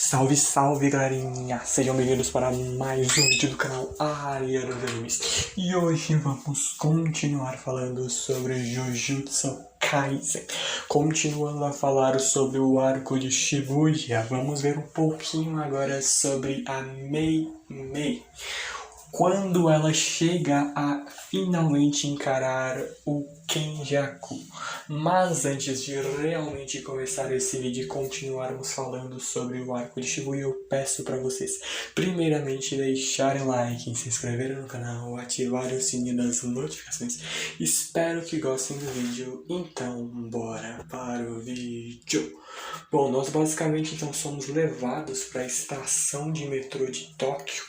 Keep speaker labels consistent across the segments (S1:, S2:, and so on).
S1: Salve, salve, galerinha! Sejam bem-vindos para mais um vídeo do canal Ariano Animes. E hoje vamos continuar falando sobre Jujutsu Kaisen. Continuando a falar sobre o arco de Shibuya, vamos ver um pouquinho agora sobre a Mei Mei. Quando ela chega a finalmente encarar o Kenjaku. Mas antes de realmente começar esse vídeo e continuarmos falando sobre o arco de Shibuya, eu peço para vocês primeiramente deixarem like, se inscreverem no canal, ativarem o sininho das notificações. Espero que gostem do vídeo, então bora para o vídeo. Bom, nós basicamente então somos levados para a estação de metrô de Tóquio,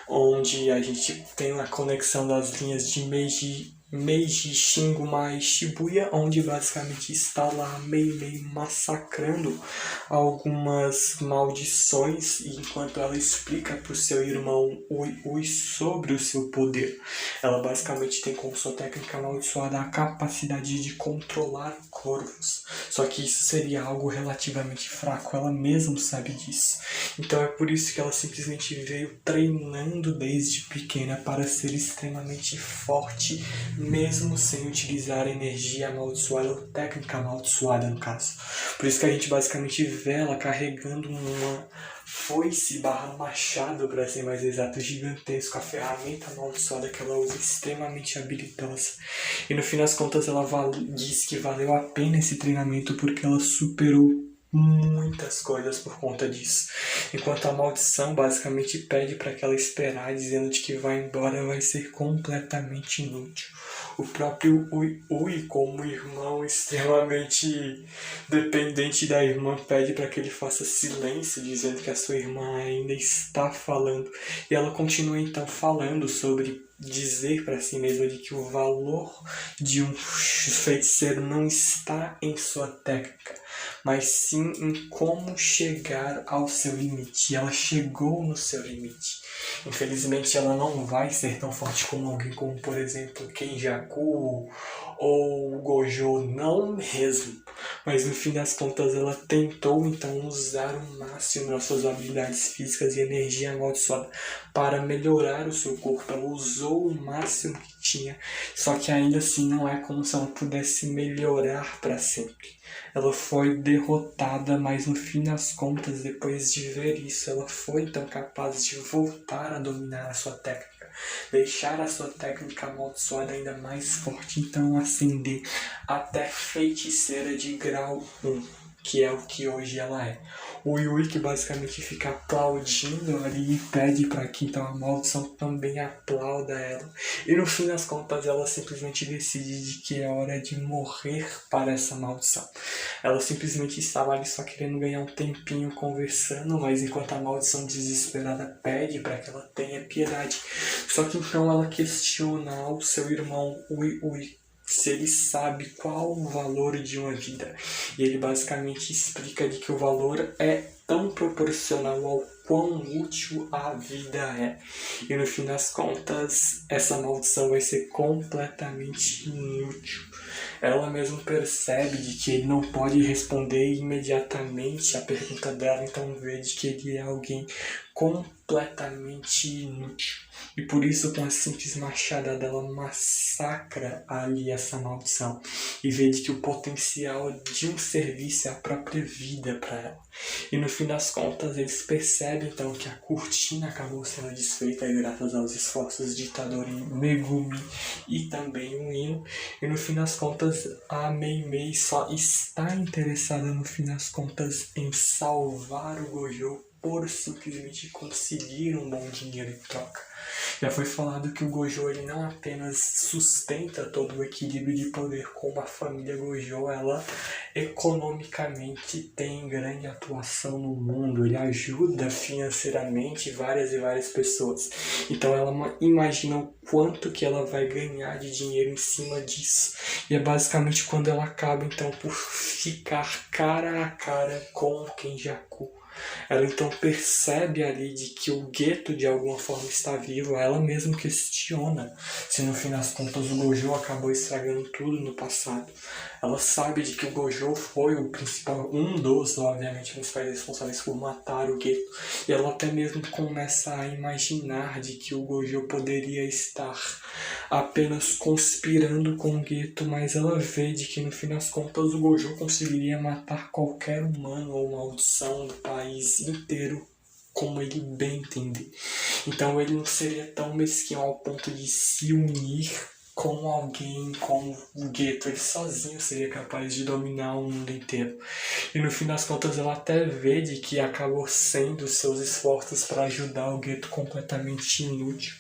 S1: onde a gente tem a conexão das linhas de Meiji, Shinguma e Shibuya, onde basicamente está lá a Mei Mei massacrando algumas maldições, enquanto ela explica para o seu irmão Ui sobre o seu poder. Ela basicamente tem como sua técnica amaldiçoada a capacidade de controlar corvos, só que isso seria algo relativamente fraco, ela mesma sabe disso. Então é por isso que ela simplesmente veio treinando desde pequena para ser extremamente forte, mesmo sem utilizar energia amaldiçoada ou técnica amaldiçoada, no caso. Por isso que a gente basicamente vê ela carregando uma foice / machado, para ser mais exato, gigantesco, a ferramenta amaldiçoada que ela usa, extremamente habilidosa. E no fim das contas ela diz que valeu a pena esse treinamento porque ela superou muitas coisas por conta disso. Enquanto a maldição basicamente pede para que ela esperar, dizendo de que vai embora, vai ser completamente inútil. O próprio Ui, como irmão extremamente dependente da irmã, pede para que ele faça silêncio, dizendo que a sua irmã ainda está falando. E ela continua então falando sobre dizer para si mesma de que o valor de um feiticeiro não está em sua técnica, mas sim em como chegar ao seu limite. E ela chegou no seu limite. Infelizmente ela não vai ser tão forte como alguém como, por exemplo, Kenjaku ou Gojo, não mesmo. Mas no fim das contas ela tentou então usar o máximo das suas habilidades físicas e energia amaldiçoada para melhorar o seu corpo. Ela usou o máximo que tinha, só que ainda assim não é como se ela pudesse melhorar para sempre. Ela foi derrotada, mas no fim das contas, depois de ver isso, ela foi então capaz de voltar a dominar a sua técnica, deixar a sua técnica amaldiçoada ainda mais forte, então ascender até feiticeira de grau 1, que é o que hoje ela é. O Yui que basicamente fica aplaudindo ali e pede para que então a maldição também aplauda ela. E no fim das contas ela simplesmente decide de que é hora de morrer para essa maldição. Ela simplesmente estava ali só querendo ganhar um tempinho conversando, mas enquanto a maldição desesperada pede para que ela tenha piedade. Só que então ela questiona ao seu irmão Ui se ele sabe qual o valor de uma vida. E ele basicamente explica de que o valor é tão proporcional ao quão útil a vida é. E no fim das contas, essa maldição vai ser completamente inútil. Ela mesma percebe de que ele não pode responder imediatamente a pergunta dela, então vê de que ele é alguém completamente inútil. E por isso, com a simples machada dela, massacra ali essa maldição. E vê de que o potencial de um serviço é a própria vida para ela. E no fim das contas, eles percebem então que a cortina acabou sendo desfeita graças aos esforços de Itadori Megumi e também o Ino. E no fim das contas, a Mei Mei só está interessada no fim das contas em salvar o Gojo por simplesmente conseguir um bom dinheiro em troca. Já foi falado que o Gojo ele não apenas sustenta todo o equilíbrio de poder, como a família Gojo, ela economicamente tem grande atuação no mundo, ele ajuda financeiramente várias e várias pessoas. Então ela imagina o quanto que ela vai ganhar de dinheiro em cima disso. E é basicamente quando ela acaba então por ficar cara a cara com o Kenjaku. Ela então percebe ali de que o gueto de alguma forma está vivo. Ela mesma questiona se no fim das contas o Gojo acabou estragando tudo no passado. Ela sabe de que o Gojo foi o principal, um dos, obviamente, principais responsáveis por matar o Geto. E ela até mesmo começa a imaginar de que o Gojo poderia estar apenas conspirando com o Geto, mas ela vê de que no fim das contas o Gojo conseguiria matar qualquer humano ou maldição do país inteiro como ele bem entender. Então ele não seria tão mesquinho ao ponto de se unir com alguém, com o Geto. Ele sozinho seria capaz de dominar o mundo inteiro. E no fim das contas ela até vê de que acabou sendo seus esforços para ajudar o Geto completamente inútil.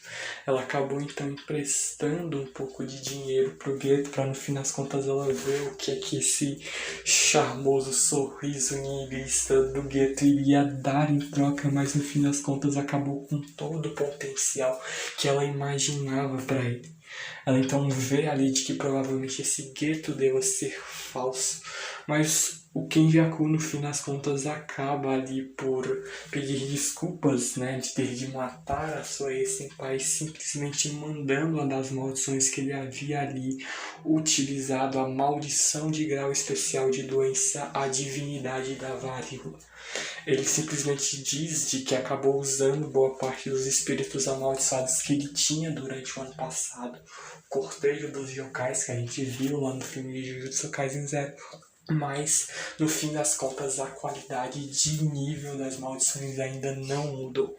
S1: Ela acabou então emprestando um pouco de dinheiro pro Geto para no fim das contas ela ver o que é que esse charmoso sorriso nihilista do Geto iria dar em troca, mas no fim das contas acabou com todo o potencial que ela imaginava para ele. Ela então vê ali de que provavelmente esse Geto deva ser falso, mas o Kenjaku no fim das contas acaba ali por pedir desculpas, né, de ter de matar a sua ex-senpai, simplesmente mandando uma das maldições que ele havia ali utilizado, a maldição de grau especial de doença, a divindade da varíola. Ele simplesmente diz de que acabou usando boa parte dos espíritos amaldiçoados que ele tinha durante o ano passado. O cortejo dos yokais que a gente viu lá no filme de Jujutsu Kaisen Zero. Mas, no fim das contas, a qualidade de nível das maldições ainda não mudou.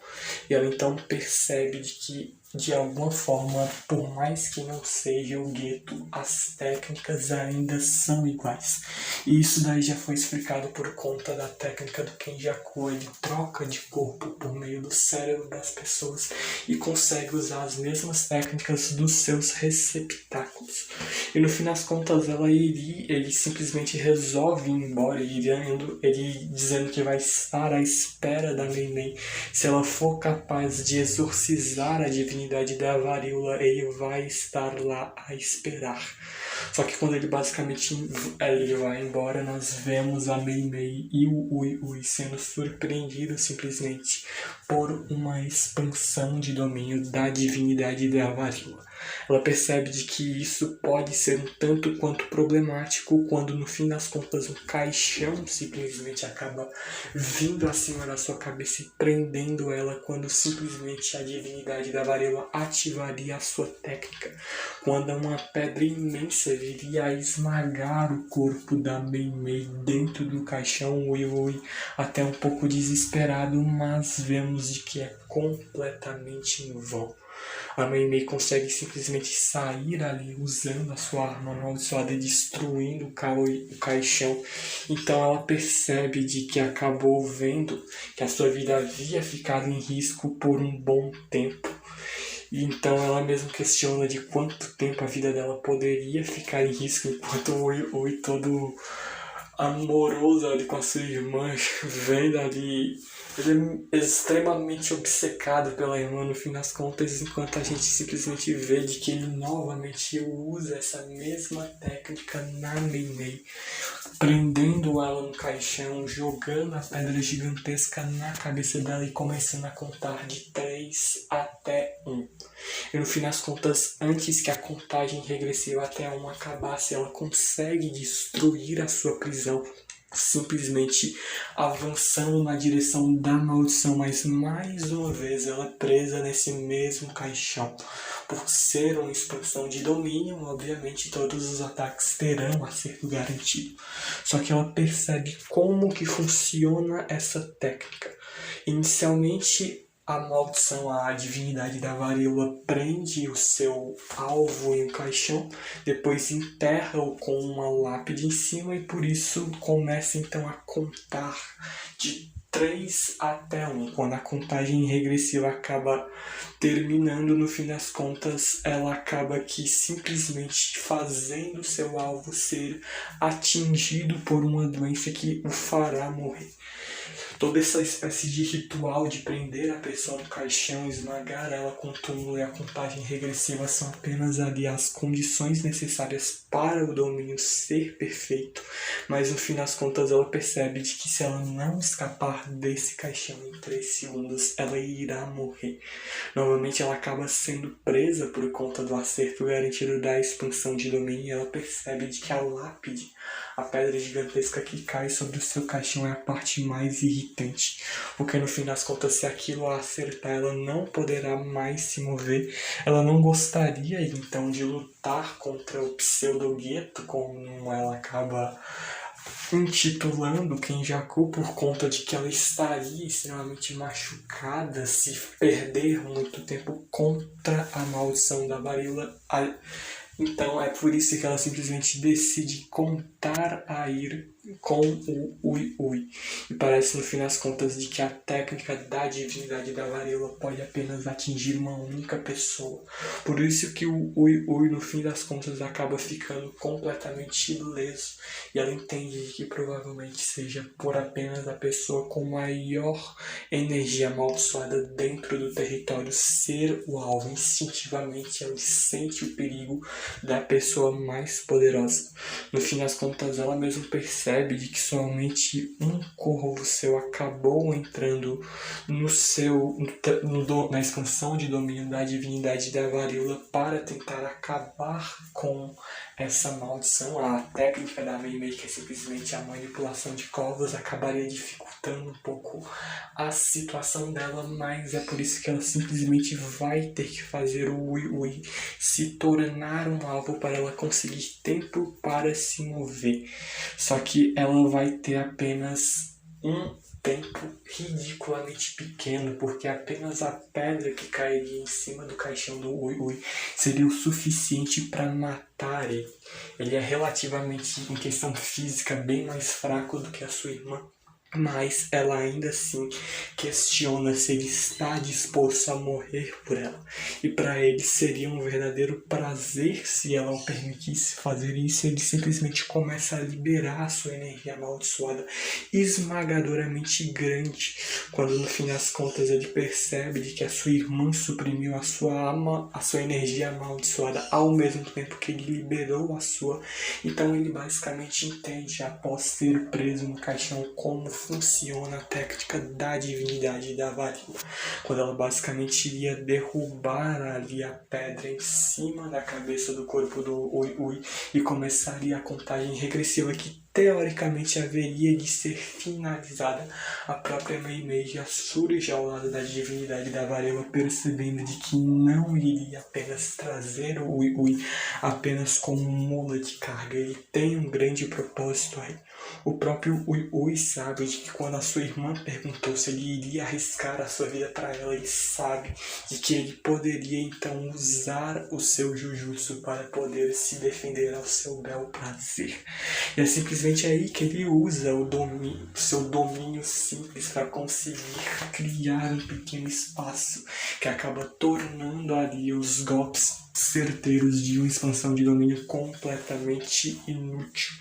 S1: E ela então percebe de que, de alguma forma, por mais que não seja o Geto, as técnicas ainda são iguais. E isso daí já foi explicado por conta da técnica do Kenjaku. Ele troca de corpo por meio do cérebro das pessoas e consegue usar as mesmas técnicas dos seus receptáculos. E no fim das contas, ele simplesmente resolve ir embora, ele dizendo que vai estar à espera da Mei-Mei. Se ela for capaz de exorcizar a divindade da varíola, ele vai estar lá a esperar. Só que quando ele basicamente ele vai embora, nós vemos a Mei-Mei e o Ui sendo surpreendidos simplesmente por uma expansão de domínio da divindade da varíola. Ela percebe de que isso pode ser um tanto quanto problemático quando no fim das contas um caixão simplesmente acaba vindo acima da sua cabeça e prendendo ela, quando simplesmente a divindade da varíola ativaria a sua técnica, quando uma pedra imensa viria a esmagar o corpo da Mei-Mei dentro do caixão. O Ui até um pouco desesperado, mas vemos de que é completamente em vão. A Mei-Mei consegue simplesmente sair ali usando a sua arma amaldiçoada e destruindo o caixão. Então ela percebe de que acabou vendo que a sua vida havia ficado em risco por um bom tempo. E então ela mesma questiona de quanto tempo a vida dela poderia ficar em risco, enquanto o Ui todo amoroso ali com a sua irmã, vendo ali. Ele é extremamente obcecado pela irmã no fim das contas, enquanto a gente simplesmente vê de que ele novamente usa essa mesma técnica na Mei-Mei, prendendo ela no caixão, jogando a pedra gigantesca na cabeça dela e começando a contar de 3 até 1. E no fim das contas, antes que a contagem regressiva até 1 acabasse, ela consegue destruir a sua prisão, simplesmente avançando na direção da maldição, mas mais uma vez ela é presa nesse mesmo caixão. Por ser uma expansão de domínio, obviamente todos os ataques terão acerto garantido. Só que ela percebe como que funciona essa técnica. Inicialmente, a maldição, a divindade da varíola, prende o seu alvo em um caixão, depois enterra-o com uma lápide em cima e por isso começa então a contar de 3 até 1. Quando a contagem regressiva acaba terminando, no fim das contas, ela acaba aqui simplesmente fazendo o seu alvo ser atingido por uma doença que o fará morrer. Toda essa espécie de ritual de prender a pessoa no caixão, esmagar ela com o túmulo e a contagem regressiva são apenas ali as condições necessárias para o domínio ser perfeito, mas no fim das contas ela percebe de que se ela não escapar desse caixão em 3 segundos, ela irá morrer. Novamente ela acaba sendo presa por conta do acerto garantido da expansão de domínio e ela percebe de que a lápide, a pedra gigantesca que cai sobre o seu caixão, é a parte mais irritante, porque no fim das contas, se aquilo a acertar, ela não poderá mais se mover, ela não gostaria então de lutar contra o pseudo-gueto, como ela acaba intitulando Kenjaku, por conta de que ela estaria extremamente machucada se perder muito tempo contra a maldição da varíola. Então é por isso que ela simplesmente decide contar a ir com o Ui Ui. E parece no fim das contas de que a técnica da divindade da varíola pode apenas atingir uma única pessoa. Por isso que o Ui Ui no fim das contas acaba ficando completamente ileso. E ela entende que provavelmente seja por apenas a pessoa com maior energia amaldiçoada dentro do território ser o alvo. Instintivamente ela sente o perigo da pessoa mais poderosa. No fim das contas, ela mesma percebe de que somente um corvo seu acabou entrando na expansão de domínio da divindade da varíola para tentar acabar com essa maldição. A técnica da Mei Mei, que é simplesmente a manipulação de corvos, acabaria dificultando um pouco a situação dela, mas é por isso que ela simplesmente vai ter que fazer o Ui Ui se tornar um alvo para ela conseguir tempo para se mover. Só que ela vai ter apenas um tempo ridiculamente pequeno, porque apenas a pedra que cairia em cima do caixão do Ui Ui seria o suficiente para matar ele. Ele é relativamente, em questão física, bem mais fraco do que a sua irmã, mas ela ainda assim questiona se ele está disposto a morrer por ela. E para ele seria um verdadeiro prazer se ela o permitisse fazer isso. Ele simplesmente começa a liberar a sua energia amaldiçoada esmagadoramente grande, quando no fim das contas ele percebe de que a sua irmã suprimiu a sua energia amaldiçoada ao mesmo tempo que ele liberou a sua. Então ele basicamente entende, após ser preso no caixão, como funciona a técnica da divindade da varíola, quando ela basicamente iria derrubar ali a pedra em cima da cabeça do corpo do Ui Ui e começaria a contagem regressiva que teoricamente haveria de ser finalizada. A própria Mei Mei já surge ao lado da divindade da varíola, percebendo de que não iria apenas trazer o Ui Ui apenas como mula de carga. Ele tem um grande propósito aí. O próprio Ui Ui sabe de que quando a sua irmã perguntou se ele iria arriscar a sua vida para ela, ele sabe de que ele poderia então usar o seu Jujutsu para poder se defender ao seu bel prazer. E é simplesmente aí que ele usa o seu domínio simples para conseguir criar um pequeno espaço que acaba tornando ali os golpes certeiros de uma expansão de domínio completamente inútil.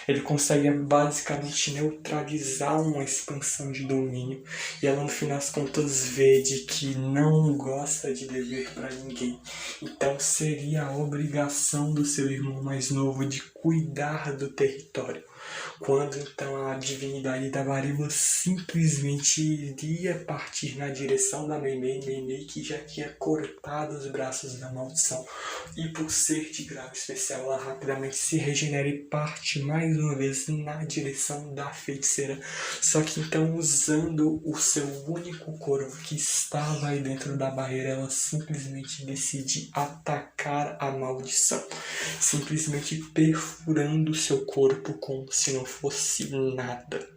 S1: Ele consegue basicamente neutralizar uma expansão de domínio e ela no fim das contas vê de que não gosta de dever para ninguém. Então seria a obrigação do seu irmão mais novo de cuidar do território. Quando então a divindade da varíola simplesmente iria partir na direção da Mei Mei, que já tinha cortado os braços da maldição, e por ser de grau especial ela rapidamente se regenera e parte mais uma vez na direção da feiticeira, só que então usando o seu único corvo que estava aí dentro da barreira, ela simplesmente decide atacar a maldição, simplesmente perfurando seu corpo como se não fosse nada.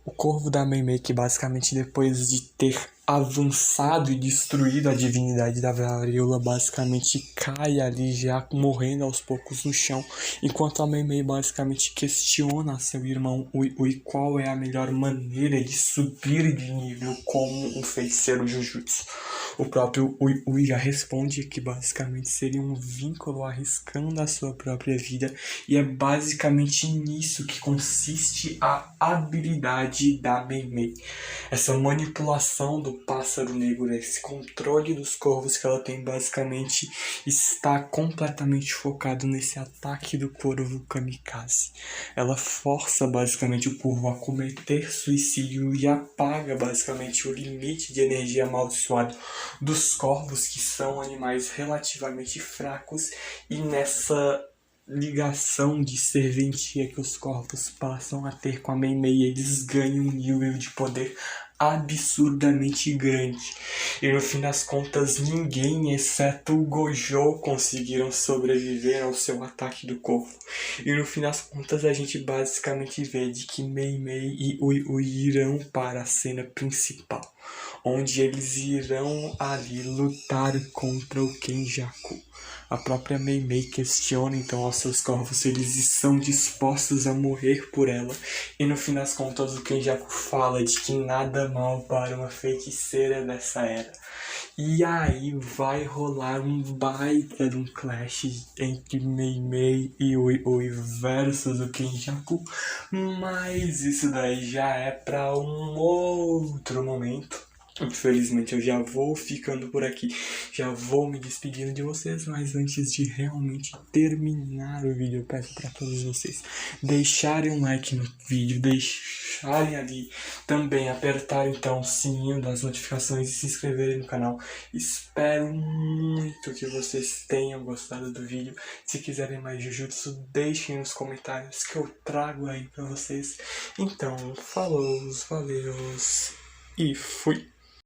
S1: O corvo da Mei Mei, que basicamente depois de ter avançado e destruído a divindade da varíola, basicamente cai ali já morrendo aos poucos no chão, enquanto a Mei Mei basicamente questiona seu irmão Ui Ui qual é a melhor maneira de subir de nível como um feiticeiro Jujutsu. O próprio Ui Ui já responde que basicamente seria um vínculo arriscando a sua própria vida, e é basicamente nisso que consiste a habilidade da Mei Mei. Essa manipulação do pássaro negro, esse controle dos corvos que ela tem, basicamente está completamente focado nesse ataque do corvo kamikaze. Ela força basicamente o corvo a cometer suicídio e apaga basicamente o limite de energia amaldiçoado dos corvos, que são animais relativamente fracos, e nessa ligação de serventia que os corvos passam a ter com a Mei Mei, eles ganham um nível de poder absurdamente grande. E no fim das contas, ninguém, exceto o Gojo, conseguiram sobreviver ao seu ataque do corvo. E no fim das contas, a gente basicamente vê de que Mei Mei e Ui Ui irão para a cena principal, onde eles irão ali lutar contra o Kenjaku. A própria Mei Mei questiona então aos seus corvos se eles estão dispostos a morrer por ela. E no fim das contas, o Kenjaku fala de que nada mal para uma feiticeira dessa era. E aí vai rolar um baita de um clash entre Mei Mei e Ui Ui versus o Kenjaku. Mas isso daí já é para um outro momento. Infelizmente eu já vou ficando por aqui, já vou me despedindo de vocês, mas antes de realmente terminar o vídeo, eu peço para todos vocês deixarem um like no vídeo, deixarem ali também, apertar então o sininho das notificações e se inscreverem no canal. Espero muito que vocês tenham gostado do vídeo. Se quiserem mais Jujutsu, deixem nos comentários que eu trago aí para vocês. Então, falou, valeu e fui!